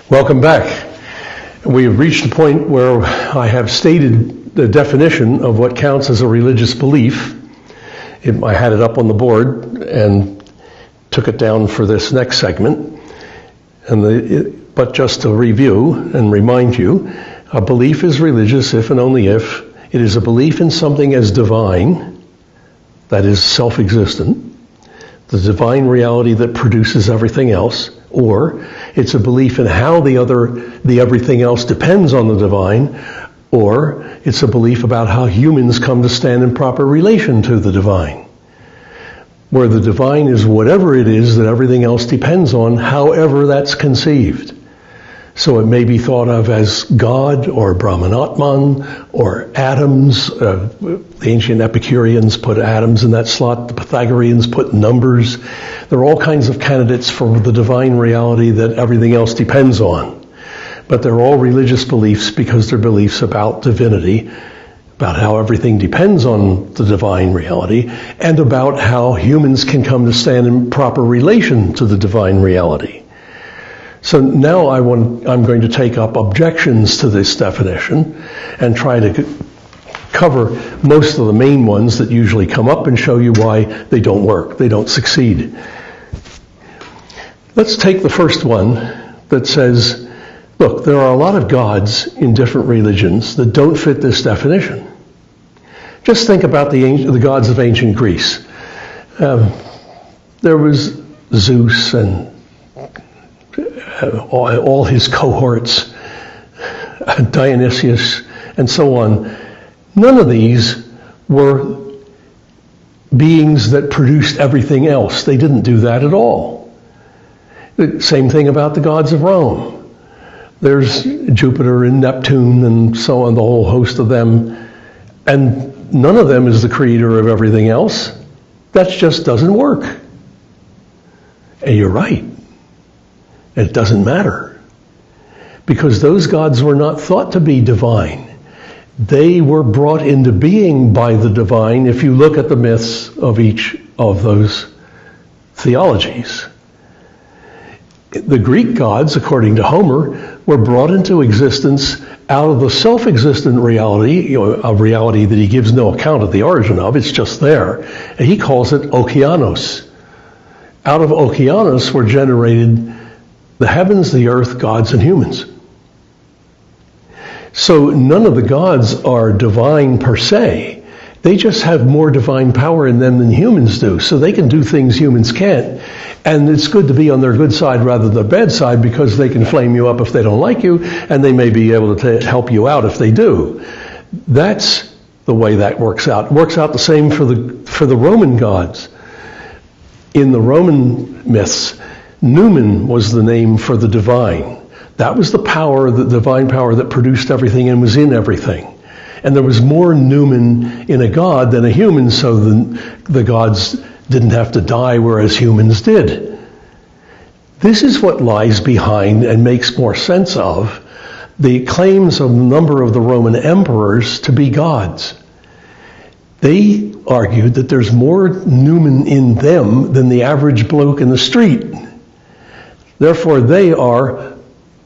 Welcome back. We have reached the point where I have stated the definition of what counts as a religious belief. I had it up on the board and took it down for this next segment. But just to review and remind you, a belief is religious if and only if it is a belief in something as divine, that is self-existent, the divine reality that produces everything else, or it's a belief in how the everything else depends on the divine, or it's a belief about how humans come to stand in proper relation to the divine, where the divine is whatever it is that everything else depends on, however that's conceived. So it may be thought of as God or Brahmanatman or atoms. The ancient Epicureans put atoms in that slot. The Pythagoreans put numbers. There are all kinds of candidates for the divine reality that everything else depends on. But they're all religious beliefs because they're beliefs about divinity, about how everything depends on the divine reality, and about how humans can come to stand in proper relation to the divine reality. So now I'm going to take up objections to this definition and try to cover most of the main ones that usually come up and show you why they don't work, they don't succeed. Let's take the first one that says, look, there are a lot of gods in different religions that don't fit this definition. Just think about the gods of ancient Greece. There was Zeus and all his cohorts, Dionysius, and so on. None of these were beings that produced everything else. They didn't do that at all. The same thing about the gods of Rome. There's Jupiter and Neptune and so on, the whole host of them. And none of them is the creator of everything else. That just doesn't work. And you're right. It doesn't matter, because those gods were not thought to be divine. They were brought into being by the divine if you look at the myths of each of those theologies. The Greek gods, according to Homer, were brought into existence out of the self-existent reality, a reality that he gives no account of the origin of, it's just there. And he calls it Okeanos. Out of Okeanos were generated the heavens, the earth, gods, and humans. So none of the gods are divine per se. They just have more divine power in them than humans do. So they can do things humans can't. And it's good to be on their good side rather than their bad side, because they can flame you up if they don't like you, and they may be able to help you out if they do. That's the way that works out. It works out the same for the Roman gods. In the Roman myths, Numen was the name for the divine. That was the power, the divine power that produced everything and was in everything. And there was more Numen in a god than a human, so the gods didn't have to die, whereas humans did. This is what lies behind and makes more sense of the claims of a number of the Roman emperors to be gods. They argued that there's more Numen in them than the average bloke in the street. Therefore, they are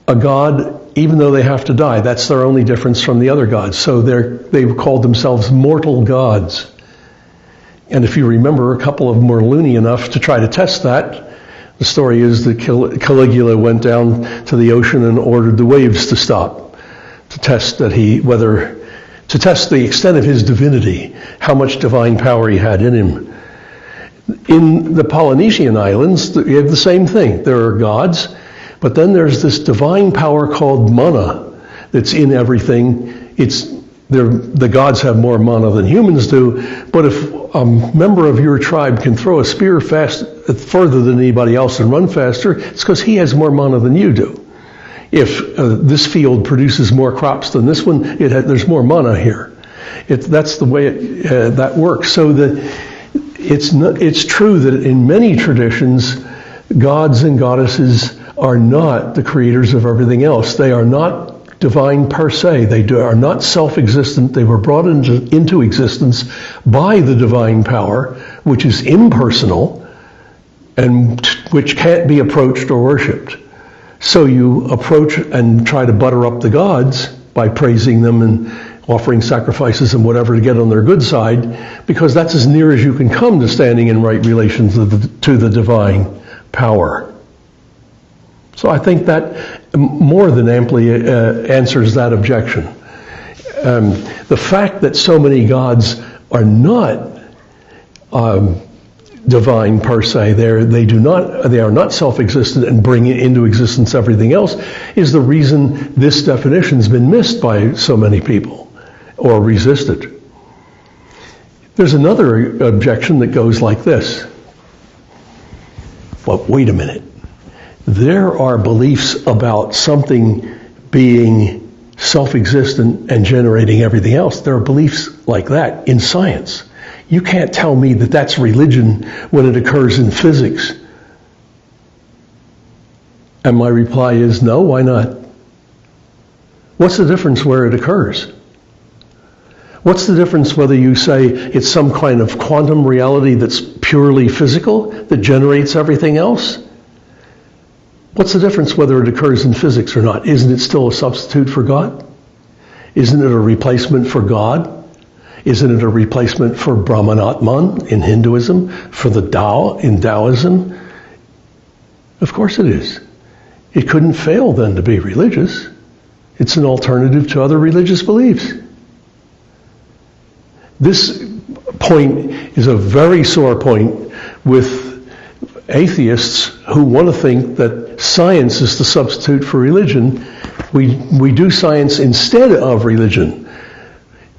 a god even though they have to die. That's their only difference from the other gods. So they called themselves mortal gods. And if you remember, a couple of them were loony enough to try to test that. The story is that Caligula went down to the ocean and ordered the waves to stop to test the extent of his divinity, how much divine power he had in him. In the Polynesian islands, you have the same thing. There are gods, but then there's this divine power called mana that's in everything. The gods have more mana than humans do, but if a member of your tribe can throw a spear further than anybody else and run faster, it's because he has more mana than you do. If this field produces more crops than this one, there's more mana here. That's the way that works. So it's true that in many traditions, gods and goddesses are not the creators of everything else. They are not divine per se. They are not self-existent. They were brought into existence by the divine power, which is impersonal and which can't be approached or worshipped. So you approach and try to butter up the gods by praising them and offering sacrifices and whatever to get on their good side, because that's as near as you can come to standing in right relation to the divine power. So I think that more than amply answers that objection. The fact that so many gods are not divine per se, they are not self-existent and bring into existence everything else, is the reason this definition's been missed by so many people or resisted. There's another objection that goes like this. But wait a minute. There are beliefs about something being self-existent and generating everything else. There are beliefs like that in science. You can't tell me that that's religion when it occurs in physics. And my reply is no, why not? What's the difference where it occurs? What's the difference whether you say it's some kind of quantum reality that's purely physical, that generates everything else? What's the difference whether it occurs in physics or not? Isn't it still a substitute for God? Isn't it a replacement for God? Isn't it a replacement for Brahmanatman in Hinduism, for the Tao in Taoism? Of course it is. It couldn't fail then to be religious. It's an alternative to other religious beliefs. This point is a very sore point with atheists who want to think that science is the substitute for religion. We do science instead of religion.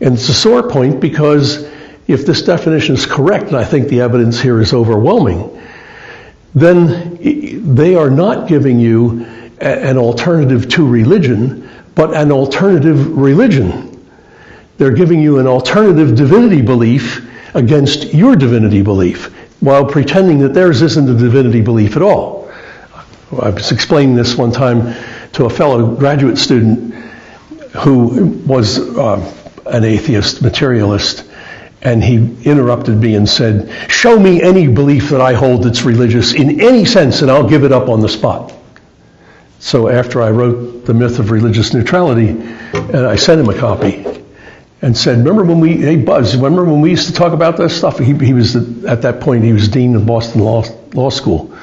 And it's a sore point because if this definition is correct, and I think the evidence here is overwhelming, then they are not giving you an alternative to religion, but an alternative religion. They're giving you an alternative divinity belief against your divinity belief, while pretending that theirs isn't a divinity belief at all. I was explaining this one time to a fellow graduate student who was an atheist materialist, and he interrupted me and said, "Show me any belief that I hold that's religious in any sense, and I'll give it up on the spot." So after I wrote The Myth of Religious Neutrality, and I sent him a copy, and said, remember when we used to talk about this stuff? He was, at that point, he was dean of Boston Law School.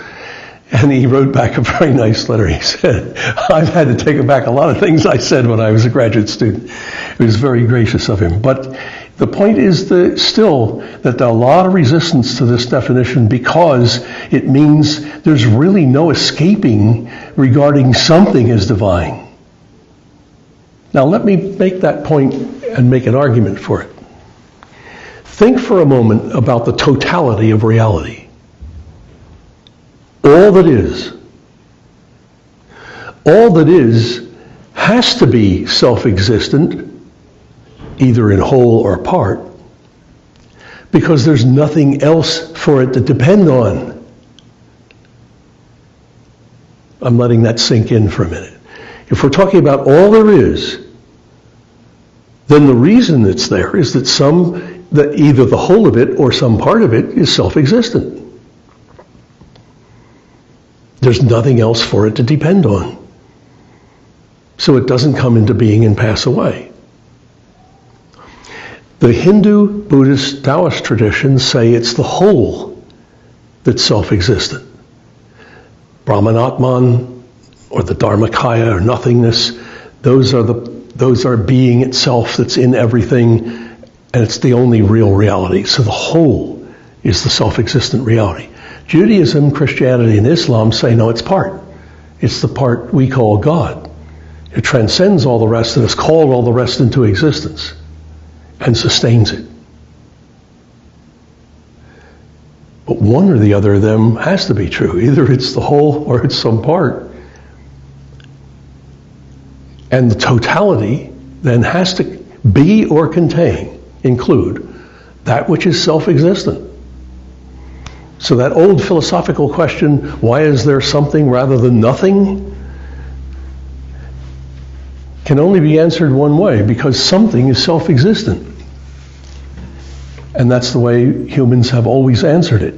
And he wrote back a very nice letter. He said, I've had to take back a lot of things I said when I was a graduate student. It was very gracious of him. But the point is still that there are a lot of resistance to this definition because it means there's really no escaping regarding something as divine. Now let me make that point and make an argument for it. Think for a moment about the totality of reality. All that is has to be self-existent, either in whole or part, because there's nothing else for it to depend on. I'm letting that sink in for a minute. If we're talking about all there is, then the reason it's there is that either the whole of it or some part of it is self-existent. There's nothing else for it to depend on. So it doesn't come into being and pass away. The Hindu, Buddhist, Taoist traditions say it's the whole that's self-existent. Brahmanatman or the Dharmakaya or nothingness, those are being itself that's in everything, and it's the only real reality. So the whole is the self-existent reality. Judaism, Christianity, and Islam say, no, it's part. It's the part we call God. It transcends all the rest and has called all the rest into existence and sustains it. But one or the other of them has to be true. Either it's the whole or it's some part. And the totality then has to be or include that which is self-existent. So that old philosophical question, why is there something rather than nothing, can only be answered one way, because something is self-existent. And that's the way humans have always answered it.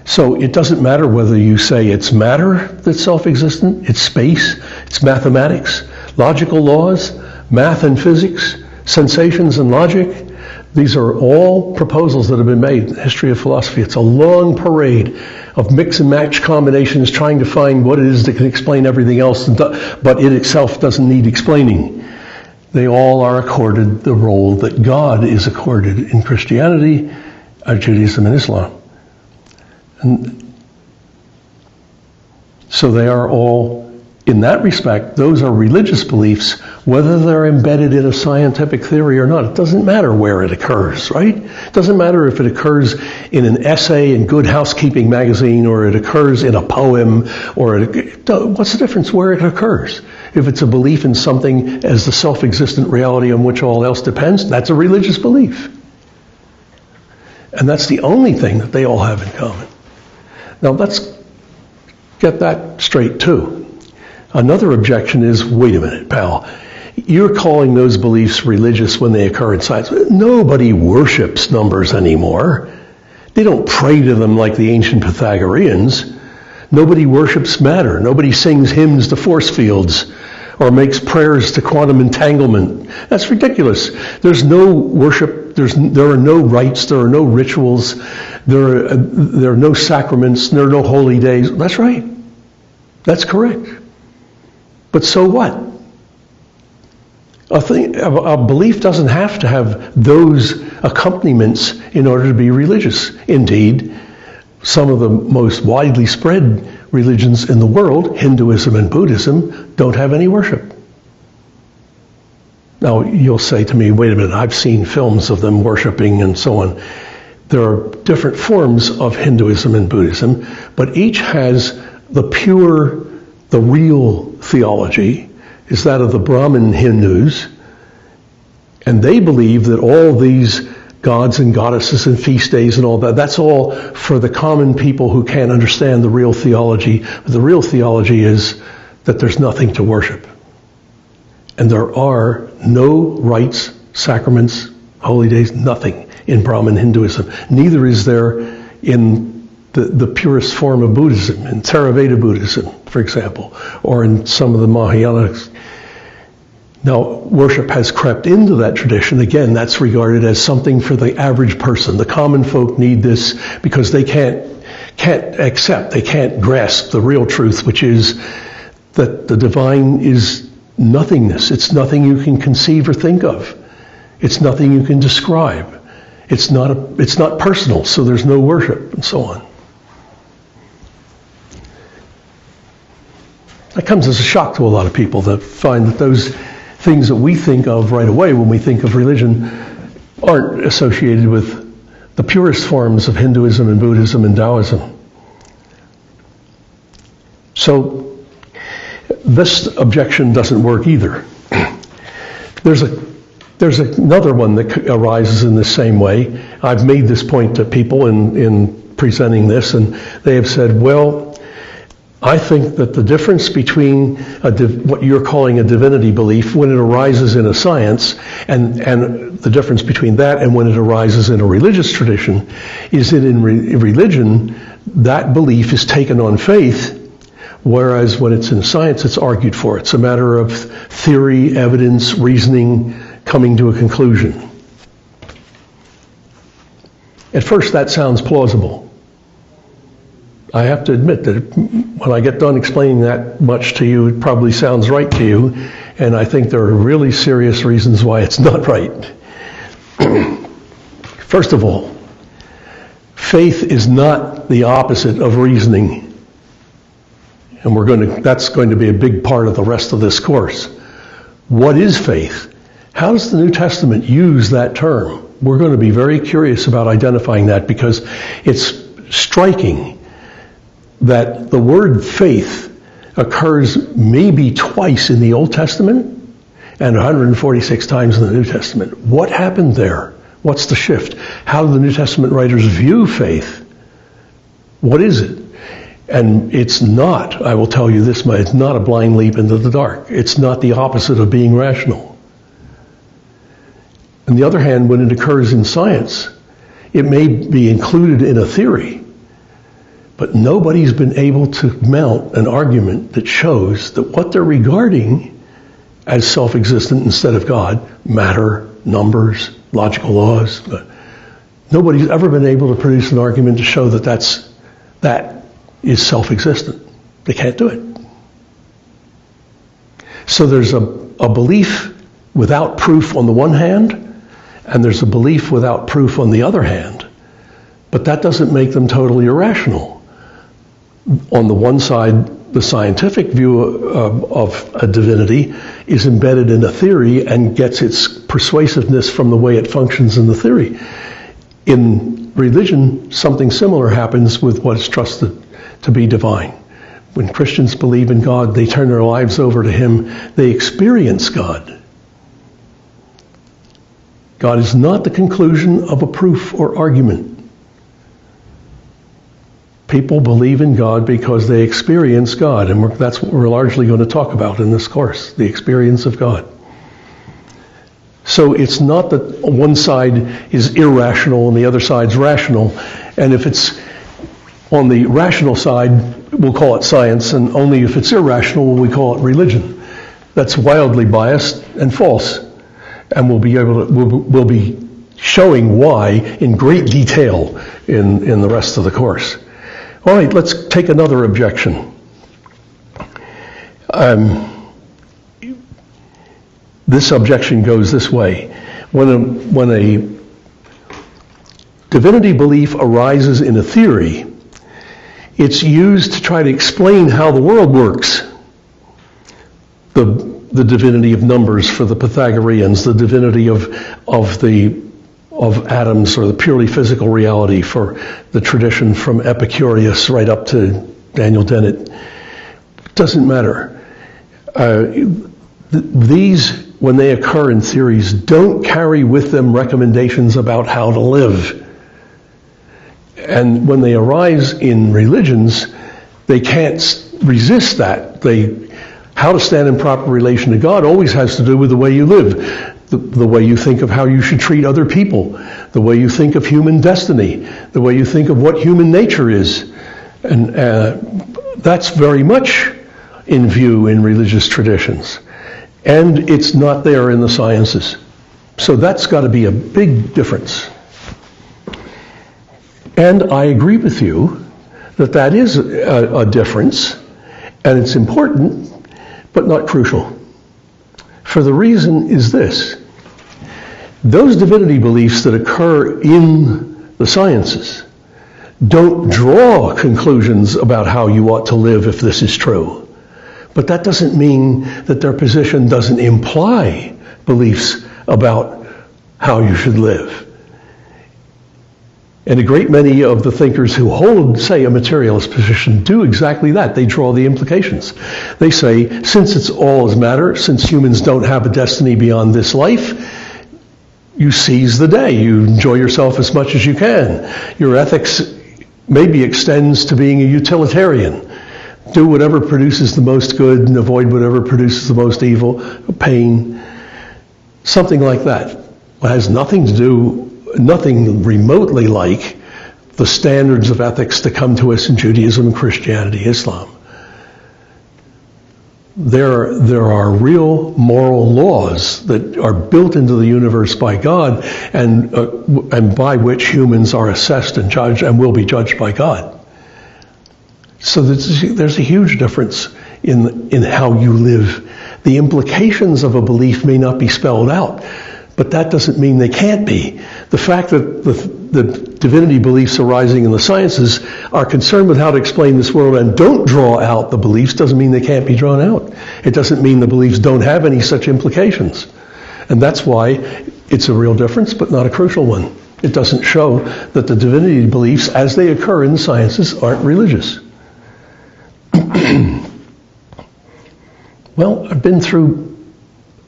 So it doesn't matter whether you say it's matter that's self-existent, it's space, it's mathematics, logical laws, math and physics, sensations and logic. These are all proposals that have been made in the history of philosophy. It's a long parade of mix and match combinations trying to find what it is that can explain everything else, but it itself doesn't need explaining. They all are accorded the role that God is accorded in Christianity, Judaism, and Islam. And so they are all, in that respect, those are religious beliefs, whether they're embedded in a scientific theory or not. It doesn't matter where it occurs, right? It doesn't matter if it occurs in an essay in Good Housekeeping magazine or it occurs in a poem or what's the difference where it occurs? If it's a belief in something as the self-existent reality on which all else depends, that's a religious belief. And that's the only thing that they all have in common. Now let's get that straight too. Another objection is, wait a minute, pal. You're calling those beliefs religious when they occur in science. Nobody worships numbers anymore. They don't pray to them like the ancient Pythagoreans. Nobody worships matter. Nobody sings hymns to force fields or makes prayers to quantum entanglement. That's ridiculous. There's no worship. There are no rites. There are no rituals. There are no sacraments. There are no holy days. That's right. That's correct. But so what? A belief doesn't have to have those accompaniments in order to be religious. Indeed, some of the most widely spread religions in the world, Hinduism and Buddhism, don't have any worship. Now, you'll say to me, wait a minute, I've seen films of them worshiping and so on. There are different forms of Hinduism and Buddhism, but each has the real theology is that of the Brahmin Hindus, and they believe that all these gods and goddesses and feast days and all that, that's all for the common people who can't understand the real theology. The real theology is that there's nothing to worship. And there are no rites, sacraments, holy days, nothing in Brahmin Hinduism. Neither is there in the purest form of Buddhism, in Theravada Buddhism, for example, or in some of the Mahayanas. Now, worship has crept into that tradition. Again, that's regarded as something for the average person. The common folk need this because they can't accept, they can't grasp the real truth, which is that the divine is nothingness. It's nothing you can conceive or think of. It's nothing you can describe. It's not personal, so there's no worship, and so on. That comes as a shock to a lot of people that find that those things that we think of right away when we think of religion aren't associated with the purest forms of Hinduism and Buddhism and Taoism. So this objection doesn't work either. There's another one that arises in the same way. I've made this point to people in presenting this, and they have said, well, I think that the difference between what you're calling a divinity belief when it arises in a science and the difference between that and when it arises in a religious tradition is that in religion, that belief is taken on faith, whereas when it's in science, it's argued for. It's a matter of theory, evidence, reasoning, coming to a conclusion. At first, that sounds plausible. I have to admit that when I get done explaining that much to you, it probably sounds right to you, and I think there are really serious reasons why it's not right. First of all, faith is not the opposite of reasoning, and that's going to be a big part of the rest of this course. What is faith? How does the New Testament use that term? We're going to be very curious about identifying that because it's striking that the word faith occurs maybe twice in the Old Testament and 146 times in the New Testament. What happened there? What's the shift? How do the New Testament writers view faith? What is it? And it's not, I will tell you this much, it's not a blind leap into the dark. It's not the opposite of being rational. On the other hand, when it occurs in science, it may be included in a theory, But nobody's been able to mount an argument that shows that what they're regarding as self-existent instead of God, matter, numbers, logical laws, nobody's ever been able to produce an argument to show that that is self-existent. They can't do it. So there's a belief without proof on the one hand, and there's a belief without proof on the other hand. But that doesn't make them totally irrational. On the one side, the scientific view of a divinity is embedded in a theory and gets its persuasiveness from the way it functions in the theory. In religion, something similar happens with what is trusted to be divine. When Christians believe in God, they turn their lives over to Him. They experience God. God is not the conclusion of a proof or argument. People believe in God because they experience God, and that's what we're largely going to talk about in this course, the experience of God. So it's not that one side is irrational and the other side's rational, and if it's on the rational side, we'll call it science, and only if it's irrational, we call it religion. That's wildly biased and false, and we'll be showing why in great detail in the rest of the course. All right, let's take another objection. This objection goes this way. When a divinity belief arises in a theory, it's used to try to explain how the world works. The divinity of numbers for the Pythagoreans, the divinity of atoms, or the purely physical reality for the tradition from Epicurus right up to Daniel Dennett. It doesn't matter. These, when they occur in theories, don't carry with them recommendations about how to live. And when they arise in religions, they can't resist that. How to stand in proper relation to God always has to do with the way you live. The way you think of how you should treat other people, the way you think of human destiny, the way you think of what human nature is. And that's very much in view in religious traditions. And it's not there in the sciences. So that's got to be a big difference. And I agree with you that is a difference, and it's important, but not crucial. For the reason is this: those divinity beliefs that occur in the sciences don't draw conclusions about how you ought to live if this is true. But that doesn't mean that their position doesn't imply beliefs about how you should live. And a great many of the thinkers who hold, say, a materialist position do exactly that. They draw the implications. They say, since it's all as matter, since humans don't have a destiny beyond this life, you seize the day. You enjoy yourself as much as you can. Your ethics maybe extends to being a utilitarian. Do whatever produces the most good and avoid whatever produces the most evil, pain, something like that. It has nothing to do, nothing remotely like the standards of ethics that come to us in Judaism, Christianity, Islam. There are real moral laws that are built into the universe by God, and by which humans are assessed and judged and will be judged by God. So there's a huge difference in how you live. The implications of a belief may not be spelled out, but that doesn't mean they can't be. The fact that the divinity beliefs arising in the sciences are concerned with how to explain this world and don't draw out the beliefs doesn't mean they can't be drawn out. It doesn't mean the beliefs don't have any such implications. And that's why it's a real difference, but not a crucial one. It doesn't show that the divinity beliefs, as they occur in the sciences, aren't religious. Well, I've been through,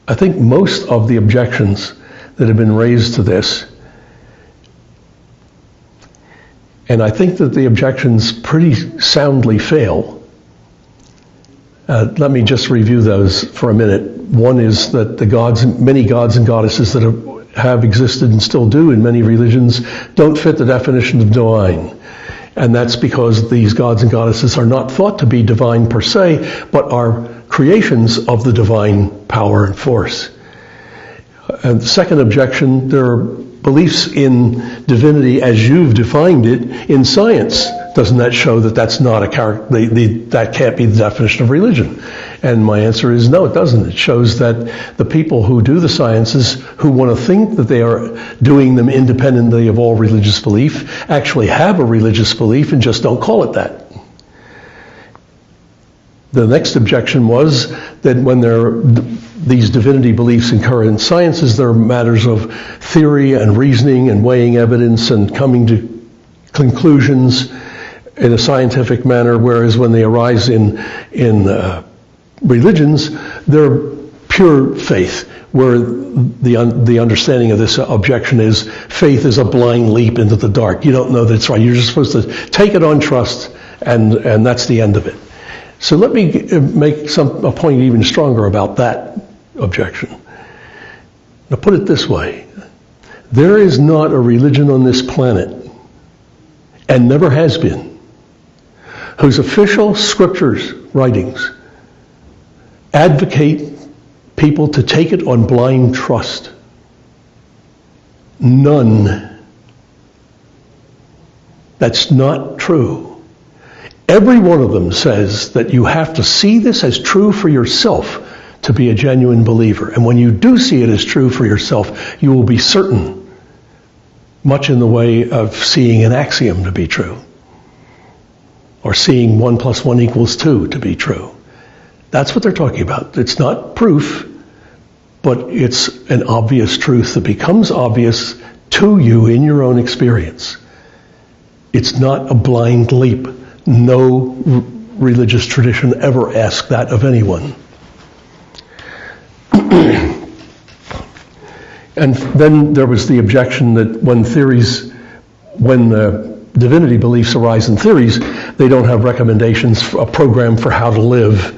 I think, most of the objections that have been raised to this. And I think that the objections pretty soundly fail. Let me just review those for a minute. One is that the gods, many gods and goddesses that have existed and still do in many religions, don't fit the definition of divine. And that's because these gods and goddesses are not thought to be divine per se, but are creations of the divine power and force. And the second objection, there are beliefs in divinity as you've defined it in science. Doesn't that show that that's not a character? That can't be the definition of religion. And my answer is no, it doesn't. It shows that the people who do the sciences, who want to think that they are doing them independently of all religious belief, actually have a religious belief and just don't call it that. The next objection was that when these divinity beliefs occur in sciences, there are matters of theory and reasoning and weighing evidence and coming to conclusions in a scientific manner, whereas when they arise in religions, they're pure faith, where the understanding of this objection is faith is a blind leap into the dark. You don't know that it's right. You're just supposed to take it on trust, and that's the end of it. So let me make a point even stronger about that objection. Now put it this way. There is not a religion on this planet, and never has been, whose official scriptures, writings, advocate people to take it on blind trust. None. That's not true. Every one of them says that you have to see this as true for yourself to be a genuine believer. And when you do see it as true for yourself, you will be certain, much in the way of seeing an axiom to be true, or seeing 1 + 1 = 2 to be true. That's what they're talking about. It's not proof, but it's an obvious truth that becomes obvious to you in your own experience. It's not a blind leap. No religious tradition ever asked that of anyone. And then there was the objection that when divinity beliefs arise in theories, they don't have recommendations, a program for how to live,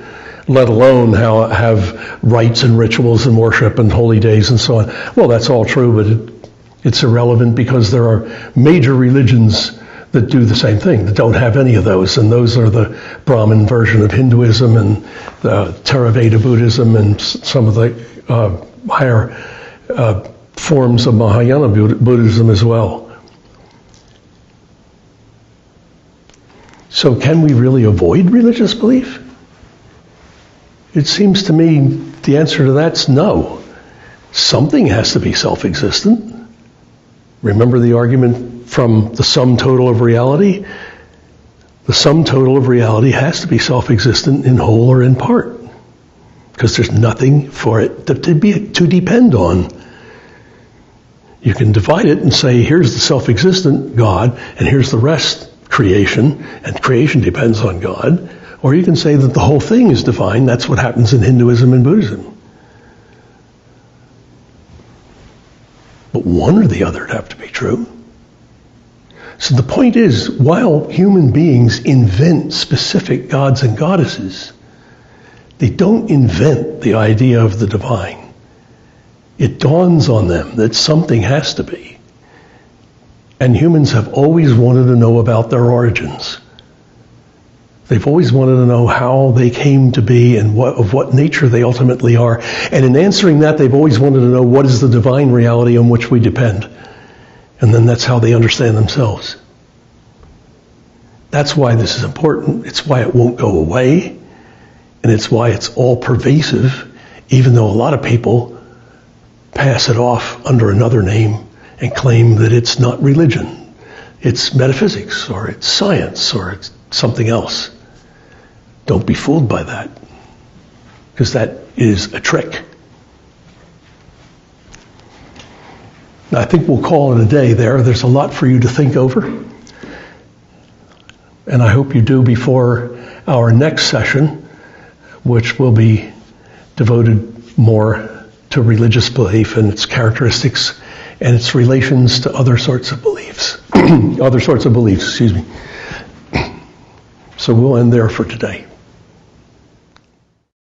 let alone have rites and rituals and worship and holy days and so on. Well, that's all true, but it's irrelevant because there are major religions that do the same thing, that don't have any of those. And those are the Brahmin version of Hinduism and the Theravada Buddhism and some of the higher forms of Mahayana Buddhism as well. So can we really avoid religious belief? It seems to me the answer to that's no. Something has to be self-existent. Remember the argument from the sum total of reality? The sum total of reality has to be self-existent in whole or in part, because there's nothing for it to depend on. You can divide it and say, here's the self-existent God, and here's the rest, creation, and creation depends on God. Or you can say that the whole thing is divine. That's what happens in Hinduism and Buddhism. But one or the other would have to be true. So the point is, while human beings invent specific gods and goddesses, they don't invent the idea of the divine. It dawns on them that something has to be. And humans have always wanted to know about their origins. They've always wanted to know how they came to be and of what nature they ultimately are. And in answering that, they've always wanted to know what is the divine reality on which we depend. And then that's how they understand themselves. That's why this is important. It's why it won't go away. And it's why it's all pervasive, even though a lot of people pass it off under another name and claim that it's not religion. It's metaphysics, or it's science, or it's something else. Don't be fooled by that, because that is a trick. I think we'll call it a day there. There's a lot for you to think over. And I hope you do before our next session, which will be devoted more to religious belief and its characteristics and its relations to other sorts of beliefs. Other sorts of beliefs, excuse me. So we'll end there for today.